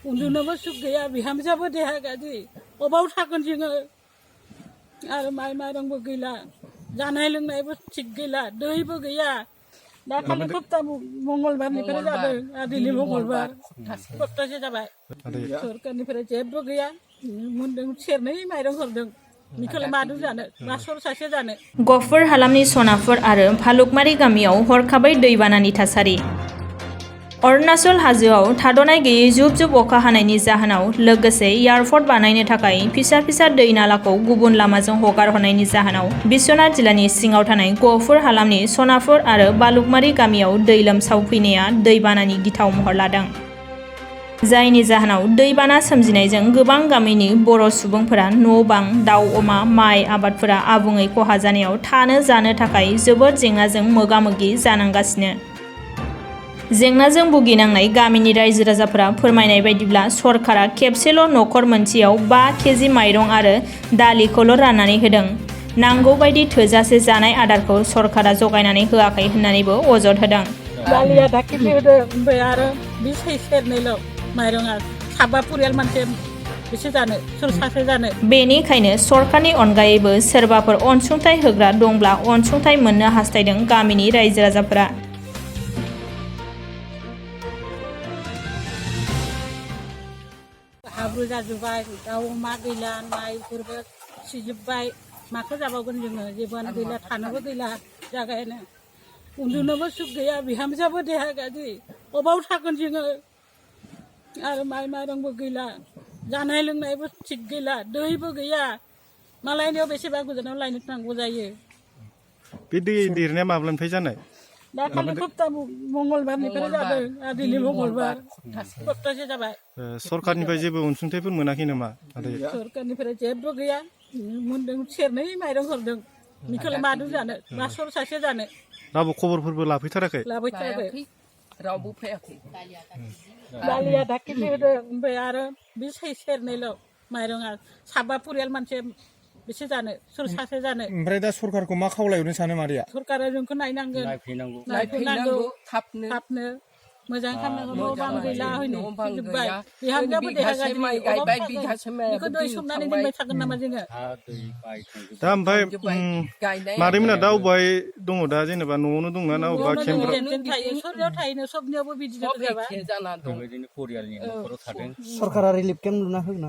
उन्दुनोबो सुख गैया बिहामजोआबो देहा गाज्रि अबाव थागोन जोङो आरो माइ माइरंबो गैला जानाय लोंनायबो थिग गैला दैबो गैया दाखालि सप्ता मंगलबारनिफ्राय जादों दिनै मंगलबार सप्तासे जाबाय सरकारनिफ्राय जेबो गैया मोनदों सेरनै माइरं हरदों बेखौलाय मादों जानो मा सर सासे जानो गफुर हालामनि सनाफुर आरो भालुकमारि गामियाव हरखाबै दैबानानि थासारि अरुणाचल हाजोआव थाद'नाय गैयै जुब जुब अखा हानायनि जाहोनाव लोगोसे एयारपर्ट बानायनो थाखाय फिसा फिसा दै नालाखौ गुबुन लामाजों हगार हरनायनि जाहोनाव बिश्वनाथ जिल्लानि सिङाव थानाय गफुर हालामनि सनाफुर आरो भालुकमारि गामियाव दै लोमसावफैनाया दैबानानि गिथाव महर लादों जायनि जाहोनाव दैबाना सोमजिनायजों गोबां गामिनि बर' सुबुंफोरा न' बां दाउ अमा माइ आबादफोरा आबुङै खहा जानायाव थानो जानो थाखाय जोबोद जेंनाजों मोगा मोगि जानांगासिनो जेंनाजों भुगिनांनाय गामिनि रायजो राजाफोरा फोरमायनाय बायदिब्ला सरकारा खेबसेल' न'खर मोनसेयाव 5 केजि माइरं आरो दालिखौल' राननानै होदों नांगौ बायदि थोजासे जानाय आदारखौ सरकारा जगायनानै होआखै होननानैबो अजद होदों दालि आधा केजि होदों ओमफ्राय आरो बे सेरनैल' माइरंआ साबा परियाल मानसि बेसे जानो सोर सासे जानो बेनिखायनो सरकारनि अनगायैबो सोरबाफोर अनसुंथाइ होग्रा दंब्ला अनसुंथाइ मोननो हास्थायदों गामिनि रायजो राजाफोरा हाब्रु जाजोब्बाय दाउ अमा गैला माइफोरबो सिजोब्बाय माखौ जाबावगोन जोङो जेबोआनो गैला थानोबो गैला जागायानो उन्दुनोबो सुख गैया बिहामजोआबो देहा गाज्रि अबाव थागोन जोङो आरो माइ माइरंबो गैला जानाय लोंनायबो थिग गैला दैबो गैया मालायनियाव बेसेबा गोजानाव लायनो नांगौ जायो बे दै देरनाया माब्लानिफ्राय जानाय दाखालि सप्ता मंगलबारनिफ्राय जादों दिनै मंगलबार सप्तासे जाबाय सरकारनिफ्राय जेबो अनसुंथाइफोर मोनाखै नामा सरकारनिफ्राय जेबो गैया मोनदों सेरनै माइरं हरदों बेखौलाय मादों जानो मा सर सासे जानो रावबो खबरफोरबो लाफैथाराखै रावबो फैयाखै दालि आधा केजि होदों ओमफ्राय आरो बे सेरनैल' माइरंआ साबा परियाल मानसि बेसे जानो सोर सासे जानो ओमफ्राय दा सरकारखौ मा खावलायहरनो सानो मादैया सरकारा जोंखौ नायनांगोन नायफैनांगौ थाबनो मोजां खालामनांगौ न' बां गैला हयनो जोब्बाय बिहामजोआबो देहा गाज्रि बेखौ दै सोमनानै दोनबाय थागोन नामा जोङो दा ओमफ्राय मादैमोना दा अबेहाय दङ दा जेनेबा न'आवनो दंना ना अबेबा केम्पफोराव थायो सोरनियाव थायोनो सबनियावबो बिदिनो सरकारा रिलिफ केम्प लुना होना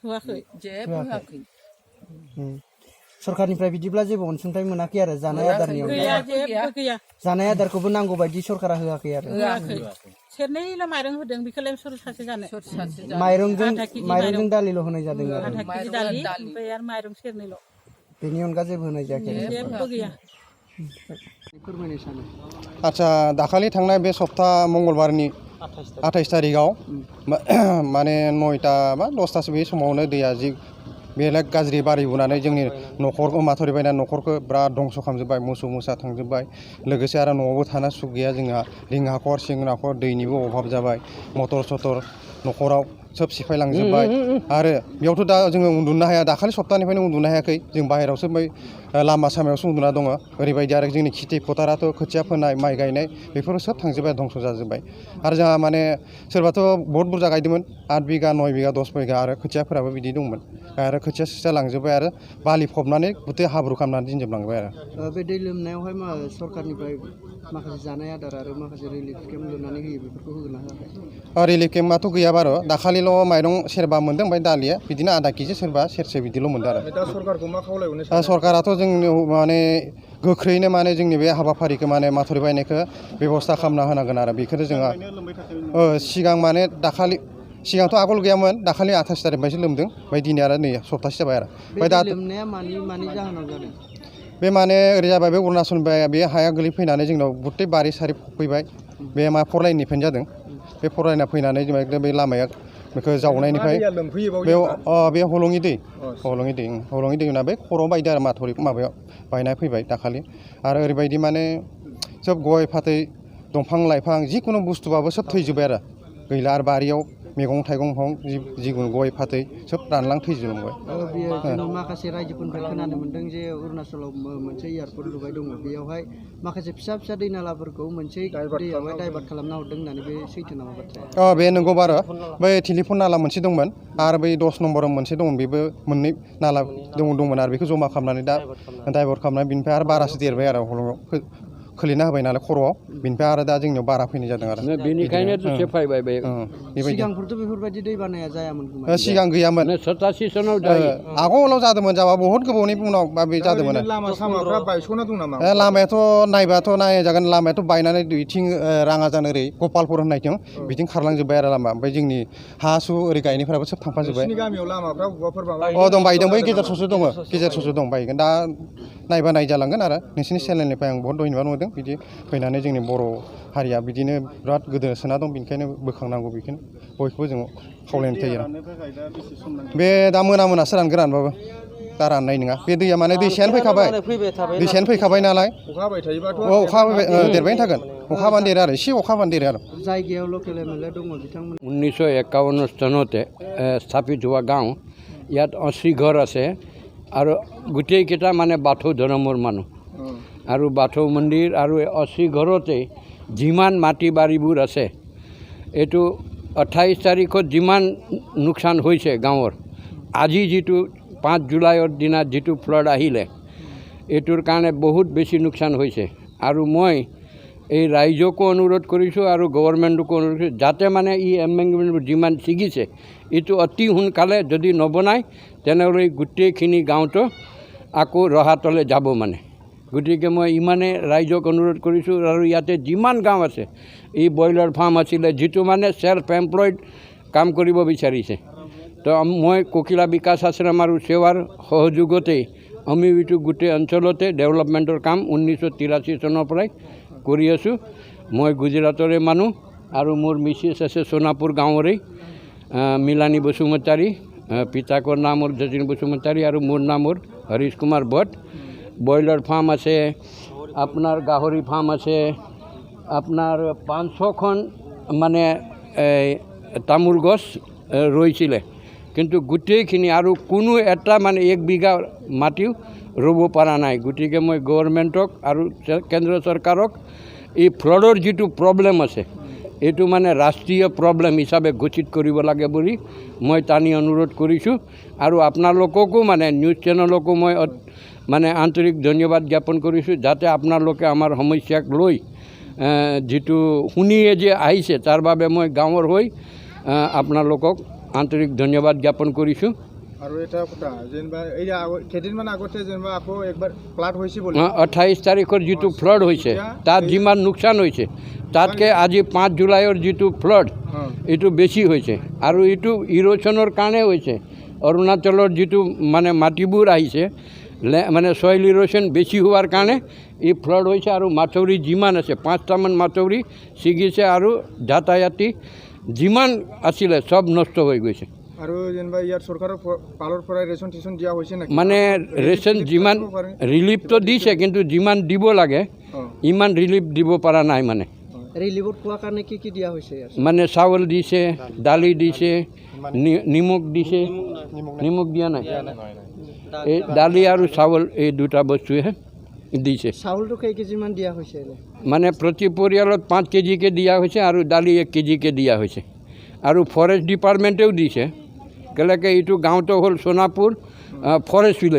होआखै जेबो होआखै सरकारनिफ्राय बिदिब्ला जेबो अनसुंथाइ मोनाखै आरो जानाय आदारनि गैया जानाय आदारखौबो नांगौ बायदि सरकारा होआखै आरो सेरनैल' माइरं होदों बेखौलाय सोर सासे जानो माइरंजों दालिल' होनाय जादों आरो आधा केजि दालि ओमफ्राय आरो माइरं सेरनैल' बेनि अनगा जेबो होनाय जायाखै जेबो गैया फोरमायनो सानो आच्छा दाखालि थांनाय बे सप्ता मंगलबारनि 28 तारिखआव माने 9टा बा 10टासो बे समावनो दैया जि बेलेग गाज्रि बारिबोनानै जोंनि न'खरखौ माथावरि बायनानै न'खरखौ बिराद धंस' खालामजोब्बाय मोसौ मोसा थांजोब्बाय लोगोसे आरो न'आवबो थानो सुख गैया जोंहा रिं हाखर सिं हाखर दैनिबो अभाब जाबाय मटर सटर न'खराव सोब सिफायलांजोब्बाय आरो बेयावथ' दा जोङो उन्दुनो हाया दाखालि सप्तानिफ्रायनो उन्दुनो हायाखै जों बाहेरायावसो बै लामा सामायावसो उन्दुना दङ ओरैबायदि आरो जोंनि खेथि फोथाराथ' खोथिया फोनाय माइ गायनाय बेफोरो सोब थांजोब्बाय धंस' जाजोब्बाय आरो जोंहा माने सोरबाथ' बहुत बुरजा गायदोंमोन 8 बिगा 9 बिगा 10 बिगा आरो खोथियाफोराबो बिदि दंमोन आरो खोथिया सिथिया लांजोब्बाय आरो बालि फबनानै गुथे हाब्रु खालामनानै दोनजोबलांबाय आरो बे दै लोमनायावहाय मा सरकारनिफ्राय माखासे जानाय आदार आरो माखासे रिलिफ केम्प लुनानै होयो बेफोरखौ होगोन ना होआखै रिलिफ केम्पआथ' गैया बार' दाखालिल' माइरं सेरबा मोन्दों ओमफ्राय दालिया बिदिनो आधा केजि सोरबा सेरसे बिदिल' मोन्दों आरो दा सरकारखौ मा खावलायहरनो सरकाराथ' जोंनि माने गोख्रैनो माने जोंनि बे हाबाफारिखौ माने माथावरि बायनायखौ बेबस्था खालामना होनांगोन आरो बेखौनो जोंहा सिगां माने दाखालि सिगांथ' आगोल गैयामोन दाखालि 28 तारिखनिफ्रायसो लोमदों ओमफ्राय दिनै आरो नै सप्तासे जाबाय आरो ओमफ्राय दा लोमनाया मानि जाहोनाव जादों बे माने ओरै जाबाय बे अरुणाचलनिफ्राय बे हाया गोलैफैनानै जोंनाव गुथे बारि सारि फैबाय बे मा फरलाइननिफ्रायनो जादों बे फरलाइना फैनानै जों एकदम बे लामाया बेखौ जावनायनिफ्राय बे हलङि दै होना बे खर' बायदि आरो माथावरि माबायाव बायना फैबाय दाखालि आरो ओरैबायदि माने सोब गय फाथै दंफां लाइफां जिखुनु बुस्थुबाबो सोब थैजोब्बाय आरो गैला आरो बारियाव मैगं थाइगं जिखुनु गय फाथै सोब रानलां थैजोबलांबाय बेयो जोङो माखासे रायजोफोरनिफ्राय खोनानो मोन्दों जे अरुणाचलाव मोनसे एयारपर्ट लुबाय दङ बेयावहाय माखासे फिसा फिसा दै नालाफोरखौ मोनसे दैयावहाय डाइभार्ट खालामना हरदों होननानै बे सैथो नामा बाथ्राया बे नंगौ बारो बै टेलिफन नाला मोनसे दंमोन आरो बै 10 नम्बराव मोनसे दंमोन बेबो मोननै नाला दंमोन आरो बेखौ जमा खालामनानै दा डाइभार्ट खालामनानै बिनिफ्राय आरो बारासो देरबाय आरो खोलिना होबाय नालाय खर'आव बिनिफ्राय आरो दा जोंनियाव बारा फैनाय जादों आरो बेनिखायनो सेफायबाय बे सिगांफोरथ' बेफोरबायदि दै बानाया जायामोन खोमा सिगां गैयामोन 87 सनाव आगोलाव जादोंमोन जाबा बहुत गोबावनि उनाव बे जादोंमोन लामा सामाफ्रा बायस'ना दं नामा लामायाथ' नायबाथ' नायजागोन लामायाथ' बायनानै दुइथिं राङाजान ओरै गपालपुर होननायथिं बिथिं खारलांजोब्बाय आरो लामा ओमफ्राय जोंनि हा सु ओरै गायनायफ्राबो सोब थांफाजोब्बाय नोंसिनि गामियाव लामाफ्रा बबाफोर माबा दं बायदों बै गेजेर ससे दङ गेजेर ससे दं बायगोन दा नायबा नायजालांगोन आरो नोंसिनि चेनेलनिफ्राय आं बहुत धन्यबाद नुदों बिदि फैनानै जोंनि बर' हारिया बिदिनो बिराद गोदोसोना दं बेनिखायनो बोखांनांगौ बेखौनो बयखौबो जों खावलायनाय थायो बे दा मोनासो रानगोन रानबाबो दा राननाय नङा बे दैया माने दैसायानो फैखाबाय नालाय अखा हाबाय थायोबाथ' अखा देरबाय थागोन अखा हाबानो देरो आरो एसे अखा हाबानो देरो आरो जायगायाव लकेल एमएलए दङ बिथांमोन 1951 চনতে স্থাপিত হোৱা গাঁও ইয়াত 80 ঘৰ আছে আৰু গোটেইকেইটা মানে বাথৌ ধৰ্মৰ মানুহ আৰু বাথৌ মন্দিৰ আৰু 80 ঘৰতে যিমান মাটি বাৰীবোৰ আছে এইটো 28 তাৰিখত যিমান লোকচান হৈছে গাঁৱৰ আজি যিটো 5 জুলাইৰ দিনা যিটো ফ্লাড আহিলে এইটোৰ কাৰণে বহুত বেছি লোকচান হৈছে আৰু মই এই ৰাইজকো অনুৰোধ কৰিছোঁ আৰু গভৰ্ণমেণ্টকো অনুৰোধ কৰিছোঁ যাতে মানে ই এমেণ্ডমেণ্টবোৰ যিমান ছিগিছে এইটো অতি সোনকালে যদি নবনায় তেনেহ'লে গোটেইখিনি গাঁৱটো আকৌ ৰহাতলৈ যাব মানে গতিকে মই ইমানে ৰাইজক অনুৰোধ কৰিছোঁ আৰু ইয়াতে যিমান গাঁও আছে এই ব্ৰইলাৰ ফাৰ্ম আছিলে যিটো মানে ছেল্ফ এমপ্লয়ড কাম কৰিব বিচাৰিছে তো মই ককিলা বিকাশ আশ্ৰম আৰু সেৱাৰ সহযোগতেই আমি এইটো গোটেই অঞ্চলতে ডেভেলপমেণ্টৰ কাম 1983 চনৰ পৰাই কৰি আছোঁ মই গুজৰাটৰে মানুহ আৰু মোৰ মিছেছ আছে সোনাপুৰ গাঁৱৰে মিলানী বসুমতাৰী পিতাকৰ নাম হ'ল যতীন বসুমতাৰী আৰু মোৰ নাম হ'ল হৰিশ কুমাৰ ভট ব্ৰইলাৰ ফাৰ্ম আছে আপোনাৰ গাহৰি ফাৰ্ম আছে আপোনাৰ 500খন মানে তামোল গছ ৰৈছিলে কিন্তু গোটেইখিনি আৰু কোনো এটা মানে 1 বিঘা মাটিও ৰুব পৰা নাই গতিকে মই গভৰ্ণমেণ্টক আৰু কেন্দ্ৰ চৰকাৰক এই ফ্লডৰ যিটো প্ৰব্লেম আছে এইটো মানে ৰাষ্ট্ৰীয় প্ৰব্লেম হিচাপে ঘোষিত কৰিব লাগে বুলি মই টানি অনুৰোধ কৰিছোঁ আৰু আপোনালোককো মানে নিউজ চেনেলকো মই মানে আন্তৰিক ধন্যবাদ জ্ঞাপন কৰিছোঁ যাতে আপোনালোকে আমাৰ সমস্যাক লৈ যিটো শুনিয়ে যে আহিছে তাৰ বাবে মই গাঁৱৰ হৈ আপোনালোকক আন্তৰিক ধন্যবাদ জ্ঞাপন কৰিছোঁ আৰু এটা কথা যেনিবা এই কেইদিনমান আগতে যেনিবা আকৌ একবাৰ ফ্লাড হৈছে বুলি 28 তাৰিখৰ যিটো ফ্লাড হৈছে তাত যিমান লোকচান হৈছে তাতকৈ আজি 5 জুলাইৰ যিটো ফ্লাড এইটো বেছি হৈছে আৰু এইটো ইৰোশ্যনৰ কাৰণে হৈছে অৰুণাচলৰ যিটো মানে মাটিবোৰ আহিছে মানে সইল ইৰোশ্যন বেছি হোৱাৰ কাৰণে এই ফ্লাড হৈছে আৰু মাথৌৰি যিমান আছে 5টামান মাথৌৰি ছিগিছে আৰু যাতায়াতী যিমান আছিলে সব নষ্ট হৈ গৈছে আৰু যেনিবা ইয়াৰ চৰকাৰৰ ফালৰ পৰা ৰেচন টেচন দিয়া হৈছে নেকি মানে ৰেচন যিমান ৰিলিফটো দিছে কিন্তু যিমান দিব লাগে ইমান ৰিলিফ দিব পৰা নাই মানে ৰিলিফত পোৱাৰ কাৰণে কি দিয়া হৈছে মানে চাউল দিছে দালি দিছে নিমখ দিছে নিমখ দিয়া নাই এই দালি আৰু চাউল এই দুটা বস্তুহে দিছে চাউলটো কেই কেজিমান দিয়া হৈছে মানে প্ৰতি পৰিয়ালত 5 কেজিকৈ দিয়া হৈছে আৰু দালি 1 কেজিকৈ দিয়া হৈছে আৰু ফৰেষ্ট ডিপাৰ্টমেণ্টেও দিছে কেলেকে এইটো গাঁৱটো হ'ল সোনাপুৰ ফৰেষ্ট ভিলেজ